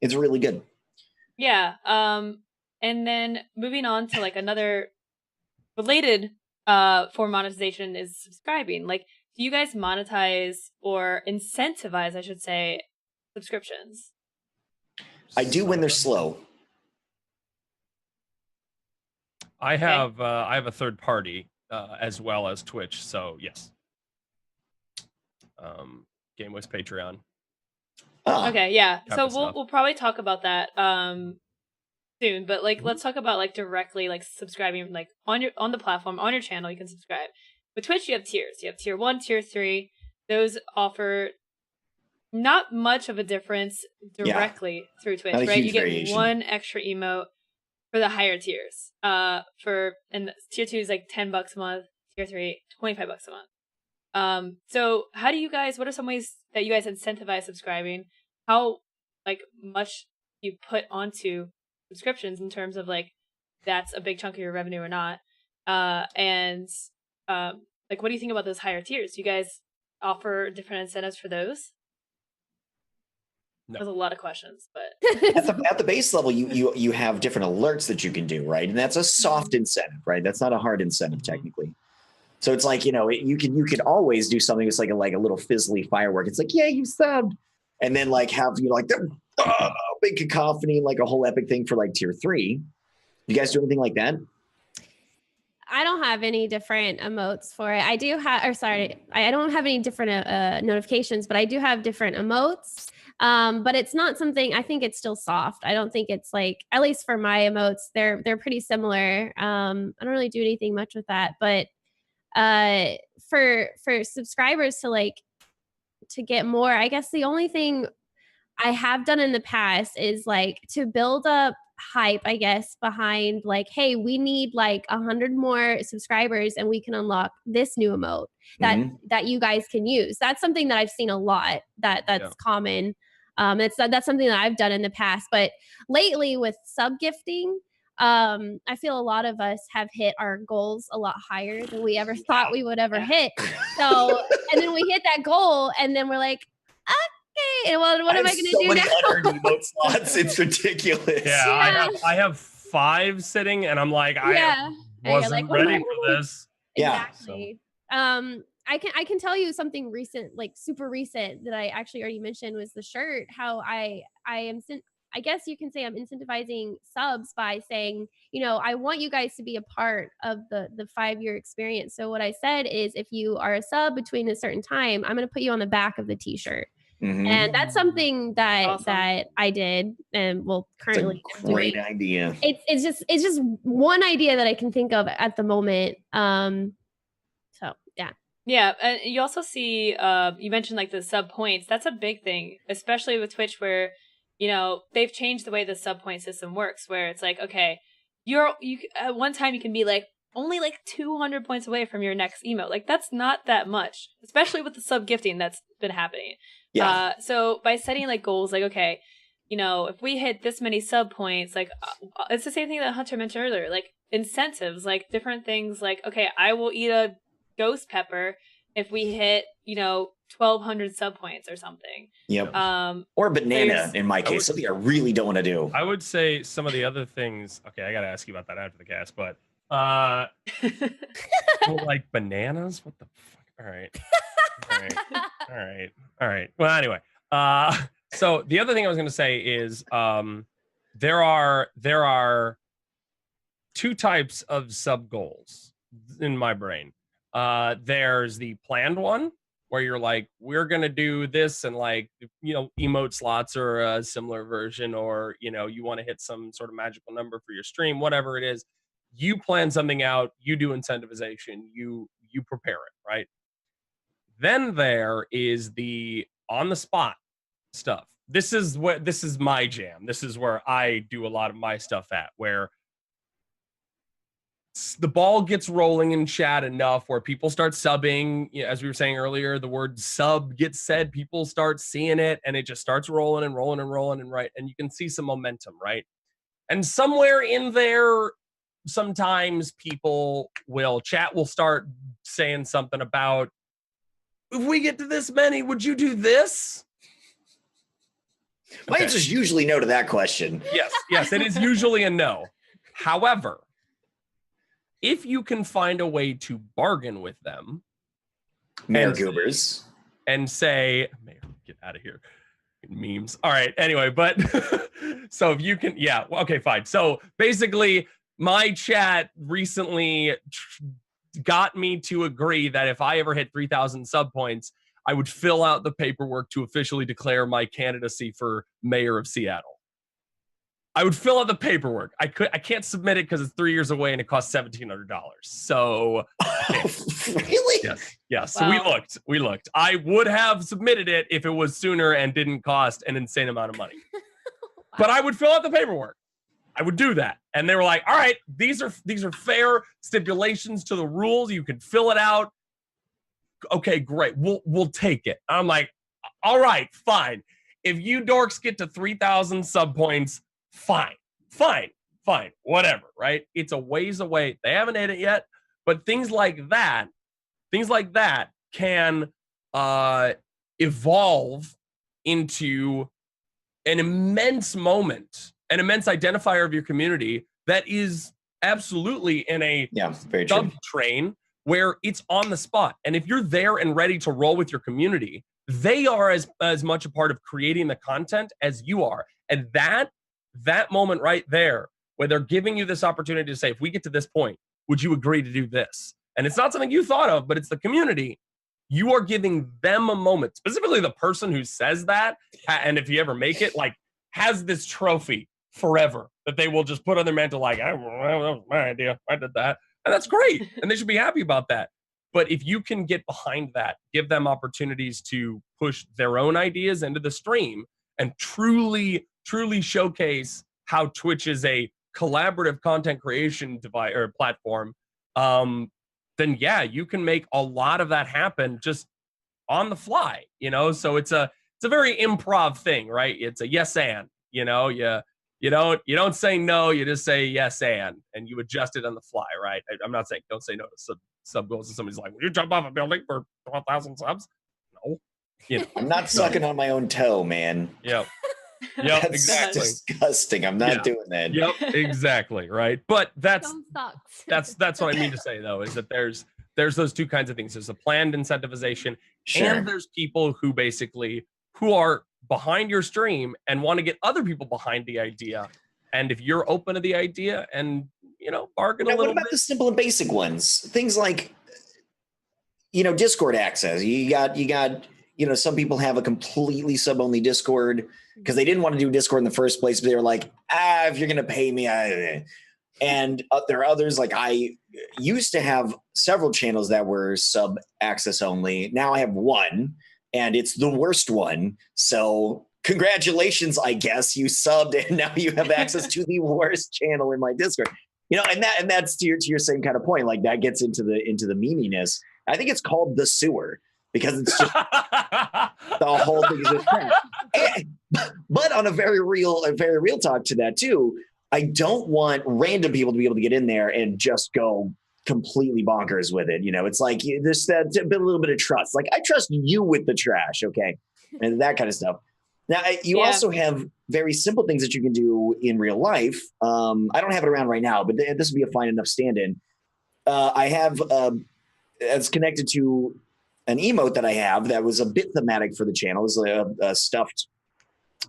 It's really good. Yeah. And then moving on to like another related for monetization is subscribing. Like, do you guys monetize or incentivize, I should say, subscriptions? I do when they're slow. I have a third party as well as Twitch, so yes. GameWest Patreon. Okay, yeah. So we'll probably talk about that soon, but like let's talk about like directly like subscribing like on the platform, on your channel you can subscribe. With Twitch you have tiers. You have tier 1, tier 3. Those offer not much of a difference directly through Twitch, right? You get one extra emote for the higher tiers. And tier 2 is like $10 a month, tier 3 $25 a month. So how do you guys, what are some ways that you guys incentivize subscribing? How like much you put onto subscriptions in terms of like that's a big chunk of your revenue or not? Like what do you think about those higher tiers? Do you guys offer different incentives for those? No. There's a lot of questions, but at the base level, you have different alerts that you can do, right? And that's a soft incentive, right? That's not a hard incentive technically. So it's like, you know, you could always do something that's like a little fizzly firework. It's like, yeah, you subbed, and then like have you like the big cacophony, like a whole epic thing for like tier 3. You guys do anything like that? I don't have any different emotes for it. I do have, or sorry, I don't have any different notifications, but I do have different emotes. But it's not something, I think it's still soft. I don't think it's like, at least for my emotes, they're pretty similar. I don't really do anything much with that, but for subscribers to get more, I guess the only thing I have done in the past is like to build up hype, I guess, behind like, hey, we need like 100 more subscribers and we can unlock this new emote that you guys can use. That's something that I've seen a lot that's common. That's something that I've done in the past, but lately with sub gifting, I feel a lot of us have hit our goals a lot higher than we ever thought we would ever hit. So, and then we hit that goal and then we're like, okay, well, what am I going to do now? So many emote slots, it's ridiculous. Yeah, I have 5 sitting, and I'm like, I wasn't ready for this. Exactly. I can tell you something recent, like super recent, that I actually already mentioned was the shirt. How I am. I guess you can say I'm incentivizing subs by saying, you know, I want you guys to be a part of the 5-year experience. So what I said is, if you are a sub between a certain time, I'm going to put you on the back of the t-shirt. And that's something that I did, and will currently it's a great idea. It's just one idea that I can think of at the moment. So yeah, and you also see you mentioned like the sub points. That's a big thing, especially with Twitch, where you know they've changed the way the sub point system works, where it's like, okay, you at one time you can be like only like 200 points away from your next emote. Like that's not that much, especially with the sub gifting that's been happening. Yeah. So by setting like goals, like, okay, you know, if we hit this many sub points, like it's the same thing that Hunter mentioned earlier, like incentives, like different things, like, okay, I will eat a ghost pepper if we hit, you know, 1,200 sub points or something. Yep. Or banana in my case, something I really don't want to do. I would say some of the other things. Okay, I got to ask you about that after the cast, but like bananas. What the fuck? All right. All right. Well, anyway, so the other thing I was going to say is there are 2 types of sub goals in my brain. There's the planned one where you're like, we're going to do this, and like, you know, emote slots or a similar version, or, you know, you want to hit some sort of magical number for your stream, whatever it is. You plan something out, you do incentivization, you prepare it, right? Then there is the on the spot stuff. This is my jam. This is where I do a lot of my stuff at, where the ball gets rolling in chat enough where people start subbing. You know, as we were saying earlier, the word sub gets said, people start seeing it, and it just starts rolling and rolling and rolling, and right, and you can see some momentum, right? And somewhere in there, sometimes chat will start saying something about, if we get to this many, would you do this? My answer is usually no to that question. Yes, it is usually a no. However, if you can find a way to bargain with them, Mayor Goobers, and say, Mayor, get out of here. Memes. All right. Anyway, but so if you can, yeah. Okay, fine. So basically, my chat recently got me to agree that if I ever hit 3,000 sub points, I would fill out the paperwork to officially declare my candidacy for mayor of Seattle. I would fill out the paperwork. I can't submit it because it's 3 years away and it costs $1,700. So really? Yes. So we looked. I would have submitted it if it was sooner and didn't cost an insane amount of money. But I would fill out the paperwork. I would do that. And they were like, all right, these are fair stipulations to the rules. You can fill it out. Okay, great. We'll take it. I'm like, all right, fine. If you dorks get to 3,000 sub points, fine, whatever, right? It's a ways away. They haven't hit it yet, but things like that can evolve into an immense moment, an immense identifier of your community that is absolutely in a sub train where it's on the spot. And if you're there and ready to roll with your community, they are as much a part of creating the content as you are. And that moment right there, where they're giving you this opportunity to say, if we get to this point, would you agree to do this? And it's not something you thought of, but it's the community. You are giving them a moment, specifically the person who says that. And if you ever make it, like, has this trophy forever that they will just put on their mantle, like, that was my idea. I did that. And that's great. And they should be happy about that. But if you can get behind that, give them opportunities to push their own ideas into the stream and truly showcase how Twitch is a collaborative content creation device or platform, then yeah, you can make a lot of that happen just on the fly, you know? So it's a very improv thing, right? It's a yes and, you know, you don't say no, you just say yes and you adjust it on the fly, right? I'm not saying don't say no to sub goals and somebody's like, will you jump off a building for 12,000 subs? No. You know, I'm not sucking on my own toe, man. Yep. That's exactly. disgusting. I'm not doing that. Yep, exactly, right. But that's sucks. that's what I mean to say though, is that there's those two kinds of things. There's a planned incentivization, and there's people who are behind your stream and want to get other people behind the idea. And if you're open to the idea and bargain a little bit. What about the simple and basic ones? Things like Discord access. You got some people have a completely sub-only Discord because they didn't want to do Discord in the first place, but they were like, if you're going to pay me, and there are others, like I used to have several channels that were sub access only. Now I have one, and it's the worst one. So congratulations, I guess you subbed, and now you have access to the worst channel in my Discord. And that's to your same kind of point. Like that gets into the meminess. I think it's called the sewer. Because it's just the whole thing is just trash. But on a very real talk to that too, I don't want random people to be able to get in there and just go completely bonkers with it. It's like there's a little bit of trust. Like I trust you with the trash, okay, and that kind of stuff. Now you also have very simple things that you can do in real life. I don't have it around right now, but this would be a fine enough stand-in. I have it's connected to an emote that I have that was a bit thematic for the channel. It was a stuffed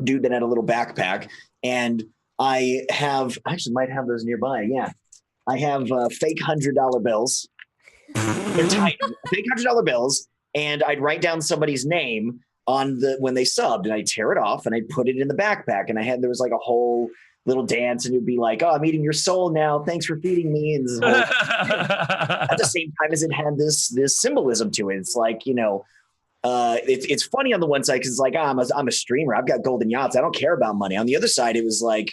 dude that had a little backpack. And I actually might have those nearby. Yeah. I have fake $100 bills. They're tiny. Fake $100 bills. And I'd write down somebody's name when they subbed, and I'd tear it off and I'd put it in the backpack. And there was like a whole little dance, and it'd be like, I'm eating your soul now. Thanks for feeding me. And this whole at the same time as it had this symbolism to it. It's like, it's funny on the one side because it's like, I'm a streamer. I've got golden yachts. I don't care about money. On the other side, it was like,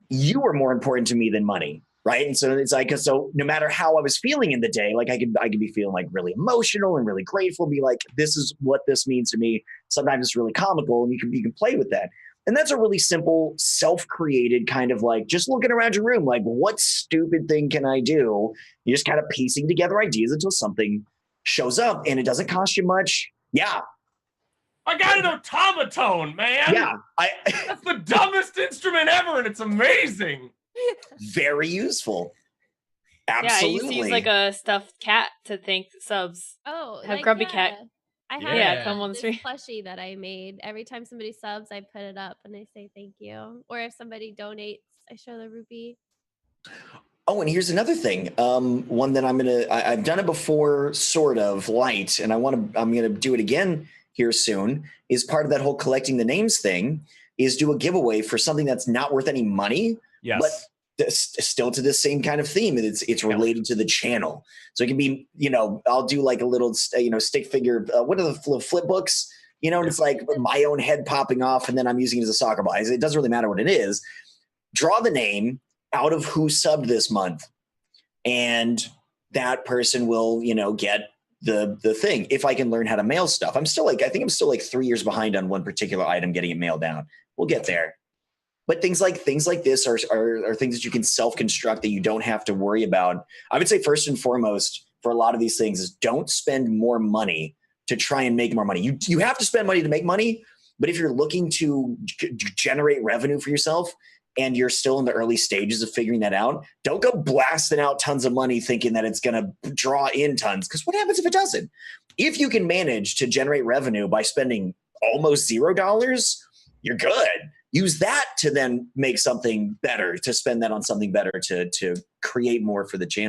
you are more important to me than money. Right. And so it's like, so no matter how I was feeling in the day, like I could be feeling like really emotional and really grateful, be like, this is what this means to me. Sometimes it's really comical, and you can play with that. And that's a really simple, self-created kind of like just looking around your room, like what stupid thing can I do? You're just kind of piecing together ideas until something shows up, and it doesn't cost you much. Yeah, I got an automaton, man. Yeah, that's the dumbest instrument ever, and it's amazing. Very useful. Absolutely. Yeah, I used to use like a stuffed cat to thank subs. Oh, have Grumpy Cat. I have come on the this stream. plushie that I made. Every time somebody subs, I put it up and I say thank you. Or if somebody donates, I show the rupee. Oh, and here's another thing. One that I've done it before, sort of light, and I'm gonna do it again here soon. Is part of that whole collecting the names thing. Is do a giveaway for something that's not worth any money, but still to the same kind of theme. It's related to the channel. So it can be, I'll do like a little, stick figure. What are the flip books? And it's like my own head popping off, and then I'm using it as a soccer ball. It doesn't really matter what it is. Draw the name out of who subbed this month, and that person will, get the thing. If I can learn how to mail stuff, I think I'm still like 3 years behind on one particular item getting it mailed down. We'll get there. But things like this are things that you can self-construct that you don't have to worry about. I would say first and foremost for a lot of these things is don't spend more money to try and make more money. You have to spend money to make money, but if you're looking to generate revenue for yourself and you're still in the early stages of figuring that out, don't go blasting out tons of money thinking that it's going to draw in tons, because what happens if it doesn't? If you can manage to generate revenue by spending almost $0, you're good. Use that to then make something better, to spend that on something better, to create more for the channel.